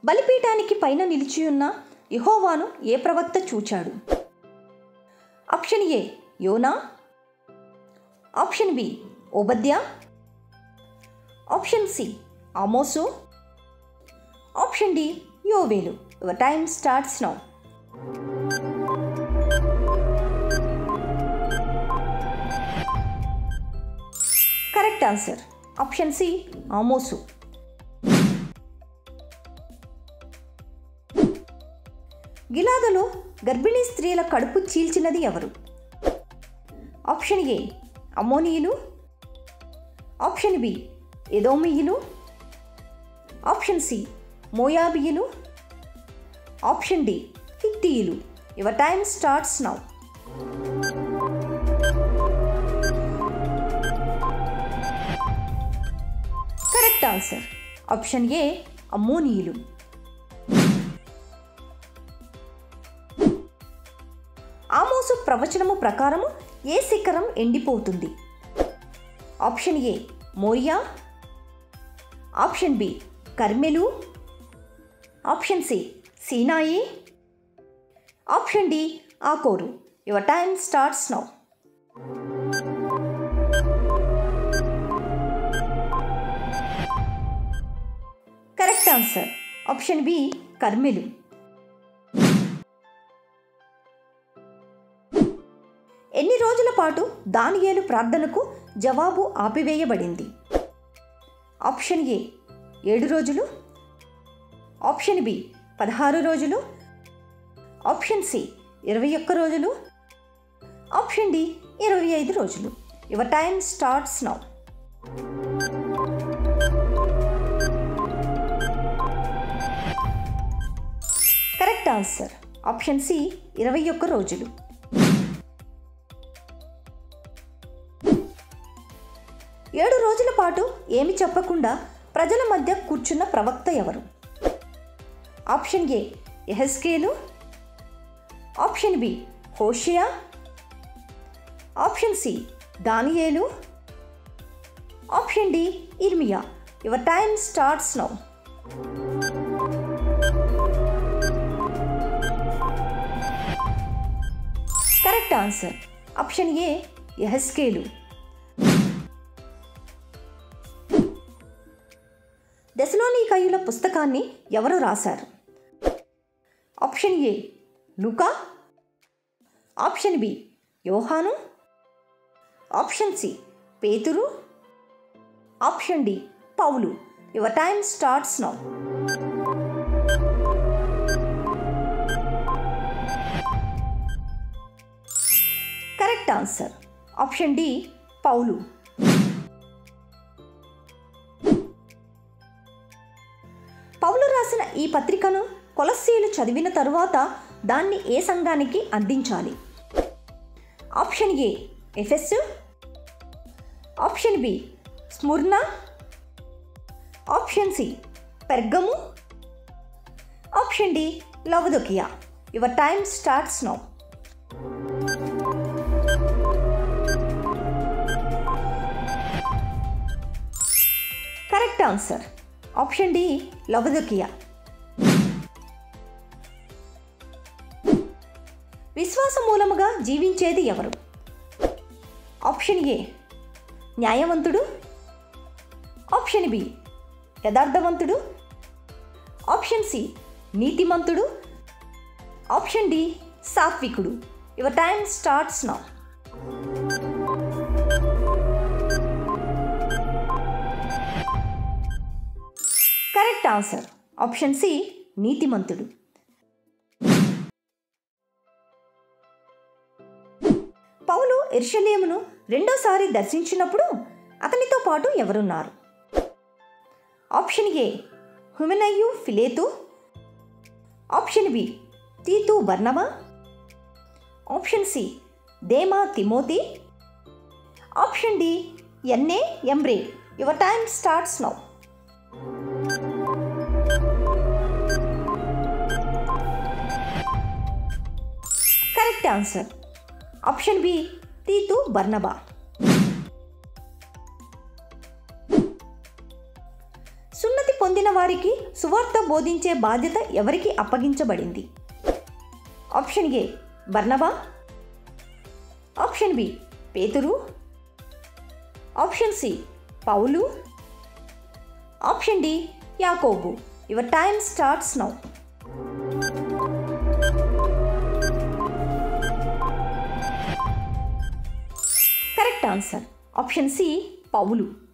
బలిపీఠానికి పైన నిలిచియున్న యెహోవాను ఏ ప్రవక్త చూచాడు? ఆప్షన్ ఏ యోనా, ఆప్షన్ బి ఓబద్యా, ఆప్షన్ సి ఆమోసు, ఆప్షన్ డి యోవేలు. Your time starts now. Correct answer option C ఆమోసు. గిలాదులో గర్భిణీ స్త్రీల కడుపు చీల్చినది ఎవరు? ఆప్షన్ ఏ అమ్మోనీయులు, ఆప్షన్ బి ఎదోమీయులు, ఆప్షన్ సి మోయాబీయులు, ఆప్షన్ డి హిత్తీయులు. Your time starts now. Correct answer option A అమ్మోనీయులు. ఆమోసు ప్రవచనము ప్రకారము ఏ శిఖరం ఎండిపోతుంది? ఆప్షన్ ఏ మోరియా, ఆప్షన్ బి కర్మెలు, ఆప్షన్ సి సీనాయి, ఆప్షన్ డి ఆకోరు. Your time starts now. Correct answer option B కర్మెలు. ఎన్ని రోజుల పాటు దానియేలు ప్రార్థనకు జవాబు ఆపివేయబడింది? ఆప్షన్ ఏ 7 రోజులు, ఆప్షన్ బి 16 రోజులు, ఆప్షన్ సి 21 రోజులు, ఆప్షన్ డి 25 రోజులు. Your time starts now. Correct answer option C 21 రోజులు. 7 రోజుల పాటు ఏమి చెప్పకుండా ప్రజల మధ్య కూర్చున్న ప్రవక్త ఎవరు? ఆప్షన్ ఏ యెహెజ్కేలు, ఆప్షన్ బి హోషేయ, ఆప్షన్ సి దానియేలు, ఆప్షన్ డి ఇర్మియా. Your time starts now. Correct answer option A యెహెజ్కేలు. దెసలోనికయుల పుస్తకాన్ని ఎవరు రాశారు? ఆప్షన్ ఏ లూకా, ఆప్షన్ బి యోహాను, ఆప్షన్ సి పేతురు, ఆప్షన్ డి పౌలు. Your time starts now. Correct answer option D పౌలు. పౌలు రాసిన ఈ పత్రికను కొలస్సీయులు చదివిన తరువాత దాన్ని ఏ సంఘానికి అందించాలి? ఆప్షన్ ఏ ఎఫెసు, ఆప్షన్ బి స్ముర్నా, ఆప్షన్ సి పెర్గము, ఆప్షన్ డి లవదొకియా. Your time starts now. Correct answer option D లవదొకియా. విశ్వాస మూలముగా జీవించేది ఎవరు? ఆప్షన్ ఏ న్యాయవంతుడు, ఆప్షన్ బి యథార్థవంతుడు, ఆప్షన్ సి నీతిమంతుడు, ఆప్షన్ డి సాత్వికుడు. Your time starts now. Correct answer option C నీతిమంతుడు. పౌలు యెరూషలేమును రెండోసారి దర్శించినప్పుడు అతనితో పాటు ఎవరున్నారు? ఆప్షన్ ఏ హుమెనయు ఫిలేతు, ఆప్షన్ బి తీతు బర్నబా, ఆప్షన్ సి దేమా తిమోతి, ఆప్షన్ డి ఎన్ఏ ఎంబ్రే. Your time starts now. Correct answer option B తీతు బర్నబా. సున్నతి పొందిన వారికి సువార్త బోధించే బాధ్యత ఎవరికి అప్పగించబడింది? ఆప్షన్ ఏ బర్నబా, ఆప్షన్ బి పేతురు, ఆప్షన్ సి పౌలు, ఆప్షన్ డి యాకోబు. Your time starts now. Correct answer option C Paul.